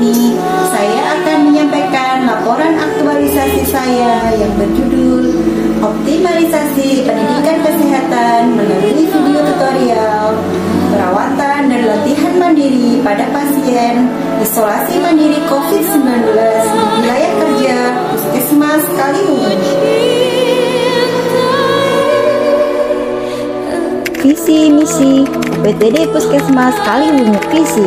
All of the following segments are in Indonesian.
ini, saya akan menyampaikan laporan aktualisasi saya yang berjudul Optimalisasi Pendidikan Kesehatan melalui video tutorial perawatan dan latihan mandiri pada pasien isolasi mandiri COVID-19 di wilayah kerja Puskesmas Kaliwungu. Visi misi UPTD Puskesmas Kaliwungu. Visi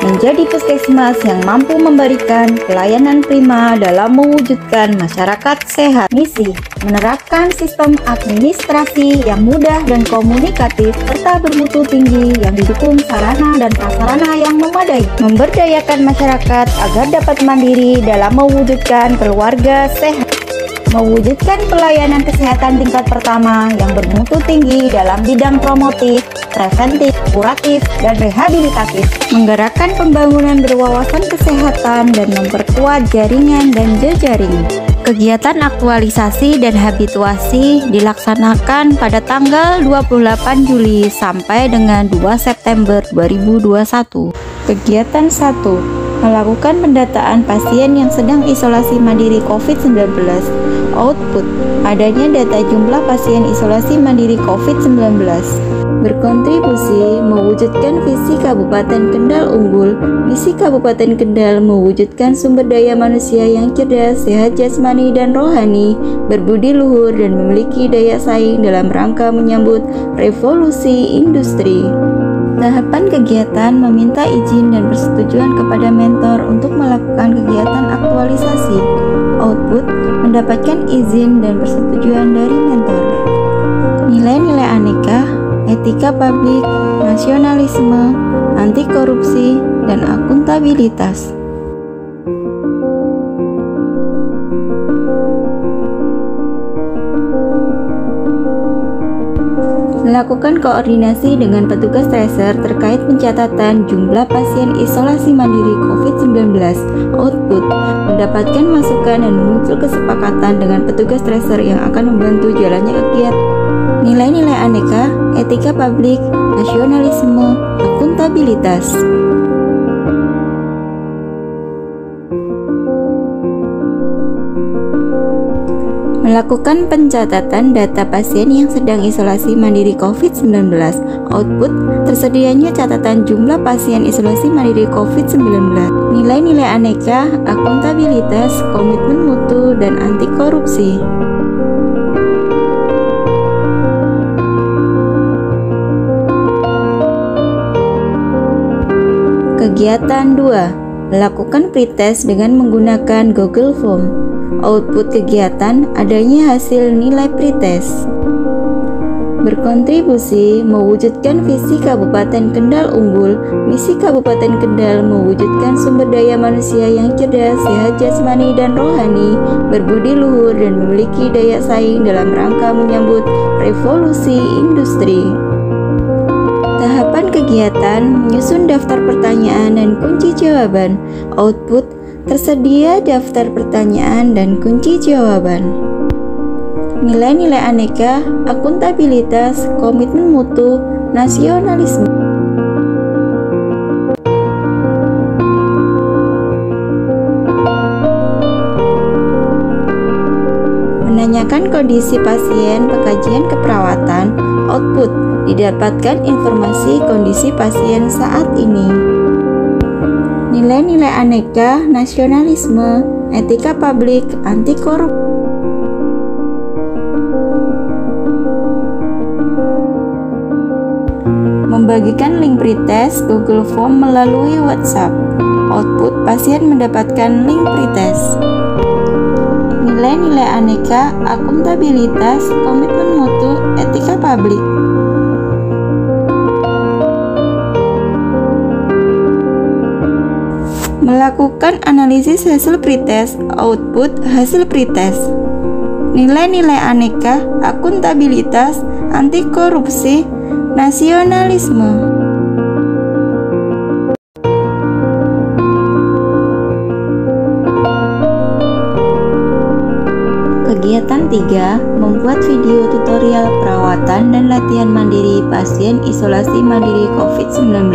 menjadi puskesmas yang mampu memberikan pelayanan prima dalam mewujudkan masyarakat sehat. Misi menerapkan sistem administrasi yang mudah dan komunikatif serta bermutu tinggi yang didukung sarana dan prasarana yang memadai, memberdayakan masyarakat agar dapat mandiri dalam mewujudkan keluarga sehat. Mewujudkan pelayanan kesehatan tingkat pertama yang bermutu tinggi dalam bidang promotif, preventif, kuratif, dan rehabilitatif. Menggerakkan pembangunan berwawasan kesehatan dan memperkuat jaringan dan jejaring. Kegiatan aktualisasi dan habituasi dilaksanakan pada tanggal 28 Juli sampai dengan 2 September 2021. Kegiatan 1. Melakukan pendataan pasien yang sedang isolasi mandiri COVID-19. Output, adanya data jumlah pasien isolasi mandiri COVID-19. Berkontribusi mewujudkan visi Kabupaten Kendal unggul. Misi Kabupaten Kendal mewujudkan sumber daya manusia yang cerdas, sehat jasmani dan rohani, berbudi luhur dan memiliki daya saing dalam rangka menyambut revolusi industri. Tahapan kegiatan meminta izin dan persetujuan kepada mentor untuk melakukan kegiatan aktualisasi. Output, mendapatkan izin dan persetujuan dari mentor. Nilai-nilai aneka, etika publik, nasionalisme, anti korupsi, dan akuntabilitas. Melakukan koordinasi dengan petugas tracer terkait pencatatan jumlah pasien isolasi mandiri COVID-19. Output, mendapatkan masukan dan muncul kesepakatan dengan petugas tracer yang akan membantu jalannya kegiatan. Nilai-nilai aneka, etika publik, nasionalisme, akuntabilitas. Melakukan pencatatan data pasien yang sedang isolasi mandiri COVID-19. Output, tersedianya catatan jumlah pasien isolasi mandiri COVID-19. Nilai-nilai aneka, akuntabilitas, komitmen mutu, dan anti korupsi. Kegiatan 2. Melakukan pretest dengan menggunakan Google Form. Output kegiatan, adanya hasil nilai pretest. Berkontribusi mewujudkan visi Kabupaten Kendal unggul. Misi Kabupaten Kendal mewujudkan sumber daya manusia yang cerdas, sehat jasmani dan rohani, berbudi luhur dan memiliki daya saing dalam rangka menyambut revolusi industri. Tahapan kegiatan menyusun daftar pertanyaan dan kunci jawaban. Output, tersedia daftar pertanyaan dan kunci jawaban. Nilai-nilai aneka, akuntabilitas, komitmen mutu, nasionalisme. Menanyakan kondisi pasien, pekajian keperawatan. Output, didapatkan informasi kondisi pasien saat ini. Nilai-nilai aneka, nasionalisme, etika publik, anti korupsi. Membagikan link pretest Google Form melalui WhatsApp. Output, pasien mendapatkan link pretest. Nilai-nilai aneka, akuntabilitas, komitmen mutu, etika publik. Melakukan analisis hasil pretest. Output, hasil pretest. Nilai-nilai aneka, akuntabilitas, anti korupsi, nasionalisme. Kegiatan 3. Membuat video tutorial perawatan dan latihan mandiri pasien isolasi mandiri COVID-19.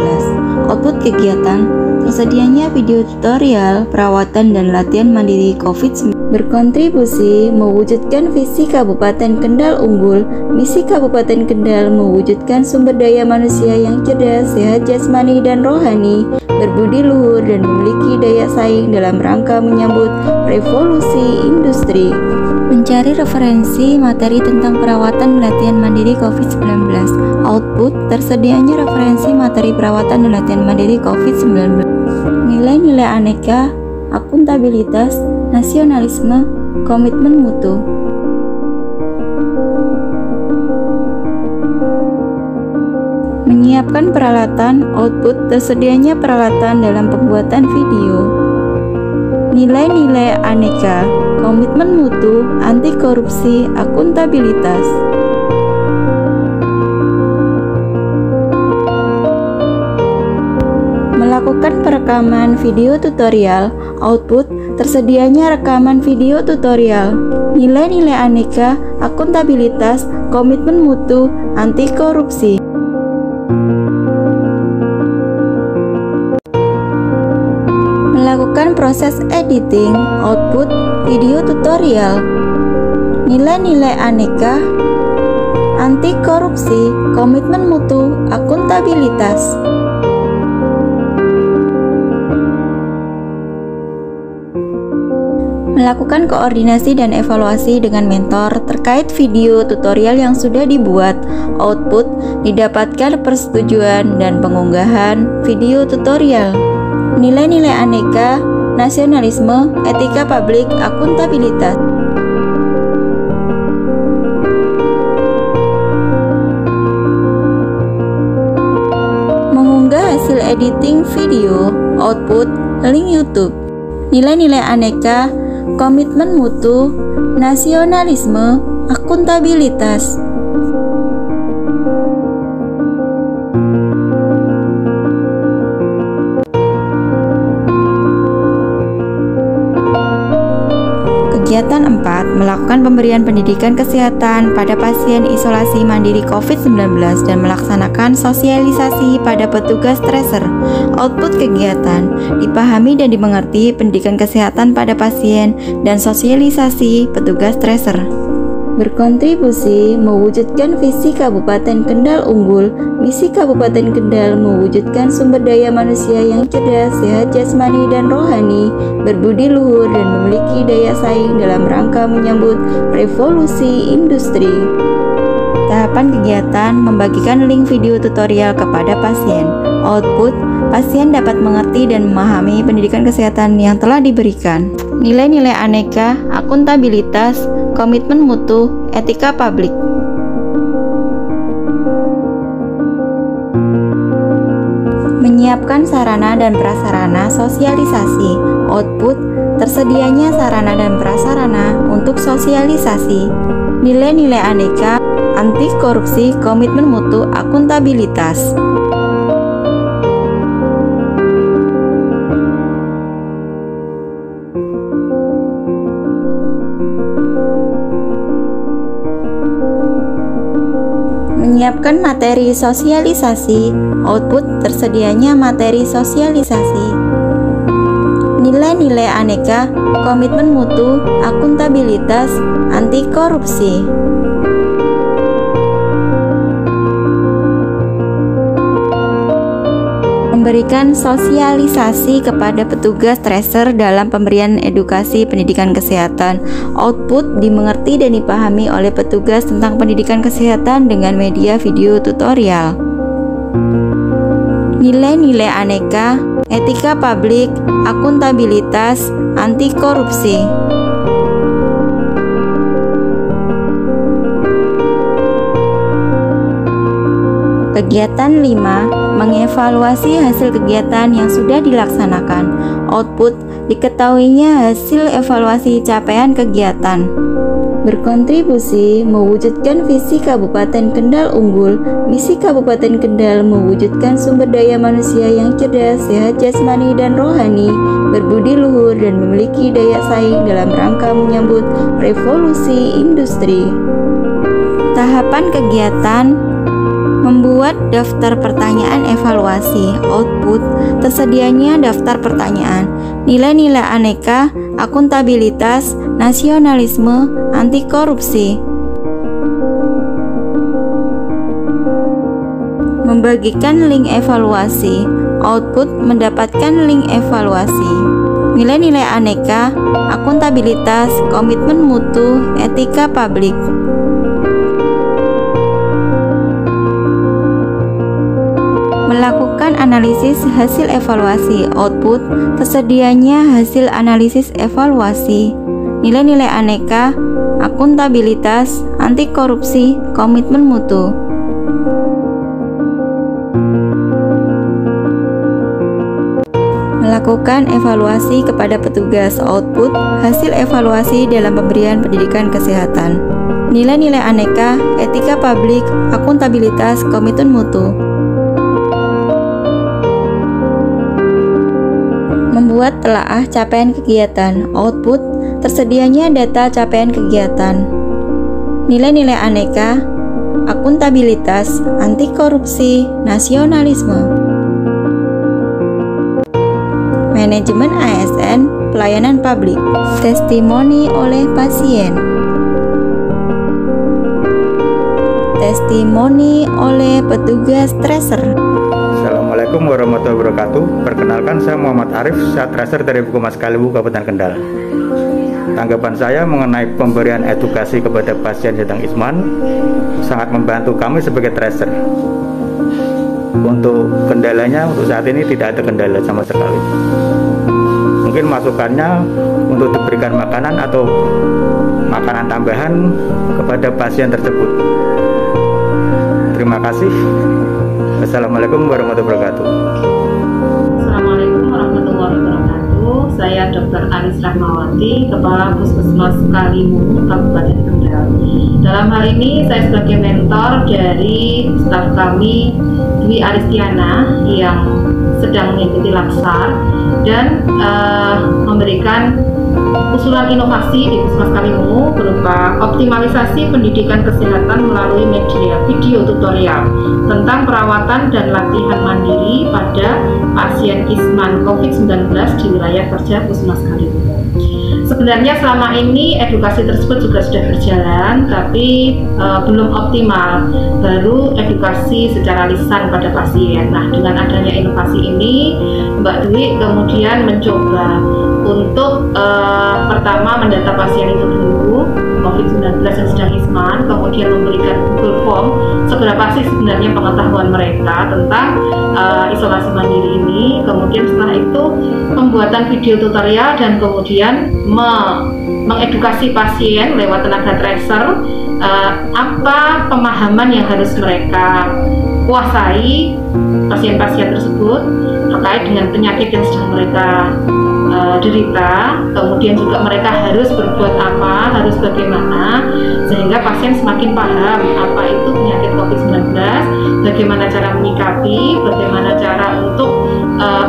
Output kegiatan, Tersedianya video tutorial perawatan dan latihan mandiri COVID-19 berkontribusi mewujudkan visi Kabupaten Kendal unggul. Misi Kabupaten Kendal mewujudkan sumber daya manusia yang cerdas, sehat jasmani dan rohani, berbudi luhur dan memiliki daya saing dalam rangka menyambut revolusi industri. Mencari referensi materi tentang perawatan dan latihan mandiri COVID-19. Output: tersedianya referensi materi perawatan dan latihan mandiri COVID-19. Nilai-nilai aneka, akuntabilitas, nasionalisme, komitmen mutu. Menyiapkan peralatan. Output: tersedianya peralatan dalam pembuatan video. Nilai-nilai aneka, komitmen mutu, anti korupsi, akuntabilitas. Melakukan perekaman video tutorial. Output: tersedianya rekaman video tutorial. Nilai-nilai aneka, akuntabilitas, komitmen mutu, anti korupsi. Melakukan proses editing. Output: video tutorial. Nilai-nilai aneka, anti korupsi, komitmen mutu, akuntabilitas. Melakukan koordinasi dan evaluasi dengan mentor terkait video tutorial yang sudah dibuat. Output: didapatkan persetujuan dan pengunggahan video tutorial. Nilai-nilai aneka, nasionalisme, etika publik, akuntabilitas. Mengunggah hasil editing video. Output: link YouTube. Nilai-nilai aneka, komitmen mutu, nasionalisme, akuntabilitas. Kegiatan 4. Melakukan pemberian pendidikan kesehatan pada pasien isolasi mandiri COVID-19 dan melaksanakan sosialisasi pada petugas tracer. Output kegiatan: dipahami dan dimengerti pendidikan kesehatan pada pasien dan sosialisasi petugas tracer. Berkontribusi mewujudkan visi Kabupaten Kendal unggul. Misi Kabupaten Kendal mewujudkan sumber daya manusia yang cerdas, sehat jasmani dan rohani, berbudi luhur dan memiliki daya saing dalam rangka menyambut revolusi industri. Tahapan kegiatan: membagikan link video tutorial kepada pasien. Output: pasien dapat mengerti dan memahami pendidikan kesehatan yang telah diberikan. Nilai-nilai aneka, akuntabilitas, komitmen mutu, etika publik. Menyiapkan sarana dan prasarana sosialisasi. Output: tersedianya sarana dan prasarana untuk sosialisasi. Nilai-nilai aneka, anti korupsi, komitmen mutu, akuntabilitas. Menyiapkan materi sosialisasi. Output: tersedianya materi sosialisasi. Nilai-nilai aneka, komitmen mutu, akuntabilitas, anti korupsi. Memberikan sosialisasi kepada petugas tracer dalam pemberian edukasi pendidikan kesehatan. Output: dimengerti dan dipahami oleh petugas tentang pendidikan kesehatan dengan media video tutorial. Nilai-nilai aneka, etika publik, akuntabilitas, anti korupsi. Kegiatan 5. Mengevaluasi hasil kegiatan yang sudah dilaksanakan. Output: diketahuinya hasil evaluasi capaian kegiatan. Berkontribusi mewujudkan visi Kabupaten Kendal unggul. Misi Kabupaten Kendal mewujudkan sumber daya manusia yang cerdas, sehat jasmani dan rohani, berbudi luhur dan memiliki daya saing dalam rangka menyambut revolusi industri. Tahapan kegiatan: Membuat daftar pertanyaan evaluasi. Output, tersedianya daftar pertanyaan, nilai-nilai aneka, akuntabilitas, nasionalisme, anti korupsi. Membagikan link evaluasi. Output, mendapatkan link evaluasi, nilai-nilai aneka, akuntabilitas, komitmen mutu, etika publik. Melakukan analisis hasil evaluasi. Output, tersedianya hasil analisis evaluasi, nilai-nilai aneka, akuntabilitas, anti korupsi, komitmen mutu. Melakukan evaluasi kepada petugas. Output, hasil evaluasi dalam pemberian pendidikan kesehatan, nilai-nilai aneka, etika publik, akuntabilitas, komitmen mutu. Membuat telaah capaian kegiatan. Output, tersedianya data capaian kegiatan, nilai-nilai aneka, akuntabilitas, anti korupsi, nasionalisme. Manajemen ASN, pelayanan publik, testimoni oleh pasien, testimoni oleh petugas tracer. Assalamualaikum warahmatullahi wabarakatuh. Perkenalkan, saya Muhammad Arif, saya tracer dari Puskesmas Kaliwungu, Kabupaten Kendal. Tanggapan saya mengenai pemberian edukasi kepada pasien sedang isman sangat membantu kami sebagai tracer. Untuk kendalanya, untuk saat ini tidak ada kendala sama sekali. Mungkin masukannya untuk diberikan makanan atau makanan tambahan kepada pasien tersebut. Terima kasih. Assalamualaikum warahmatullahi wabarakatuh. Assalamualaikum warahmatullahi wabarakatuh. Saya Dr. Aris Rahmawati, Kepala Puskesmas Kaliwungu, Kabupaten Kendal. Dalam hal ini saya sebagai mentor dari staf kami, Dwi Aristiana, yang sedang mengikuti laksar dan memberikan usulan inovasi di Puskesmas Kaliwungu berupa optimalisasi pendidikan kesehatan melalui media video tutorial tentang perawatan dan latihan mandiri pada pasien isman COVID-19 di wilayah kerja Puskesmas Kaliwungu. Sebenarnya selama ini edukasi tersebut juga sudah berjalan, tapi belum optimal, baru edukasi secara lisan pada pasien. Nah, dengan adanya inovasi ini, Mbak Dwi kemudian mencoba untuk pertama mendata pasien itu dulu, COVID-19 yang sedang isman, kemudian memberikan Google Form seberapa sih sebenarnya pengetahuan mereka tentang isolasi mandiri ini. Kemudian setelah itu pembuatan video tutorial dan kemudian mengedukasi pasien lewat tenaga tracer apa pemahaman yang harus mereka kuasai pasien-pasien tersebut terkait dengan penyakit yang sedang mereka derita, kemudian juga mereka harus berbuat apa, harus bagaimana, sehingga pasien semakin paham apa itu penyakit COVID-19, bagaimana cara menyikapi, bagaimana cara untuk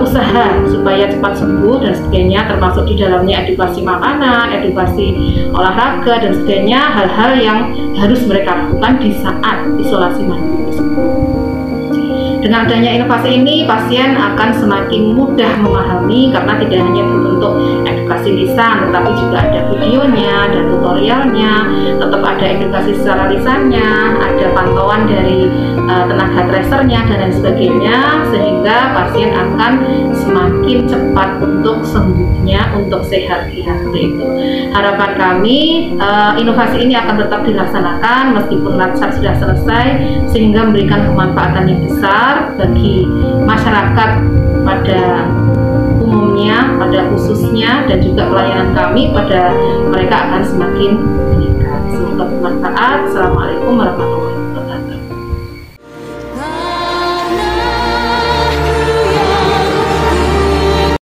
usaha supaya cepat sembuh dan sebagainya, termasuk di dalamnya edukasi makanan, edukasi olahraga dan sebagainya, hal-hal yang harus mereka lakukan di saat isolasi mandiri tersebut. Dengan adanya inovasi ini, pasien akan semakin mudah memahami karena tidak hanya berbentuk edukasi lisan, tetapi juga ada videonya, ada tutorialnya, tetap ada edukasi secara lisannya, ada pantauan dari tenaga tracernya dan lain sebagainya, sehingga pasien akan semakin cepat untuk sembuhnya, untuk sehatnya. Itu harapan kami, inovasi ini akan tetap dilaksanakan meskipun laksar sudah selesai, sehingga memberikan kemanfaatan yang besar bagi masyarakat pada umumnya, pada khususnya, dan juga pelayanan kami pada mereka akan semakin meningkat. Semoga bermanfaat. Assalamualaikum warahmatullahi wabarakatuh.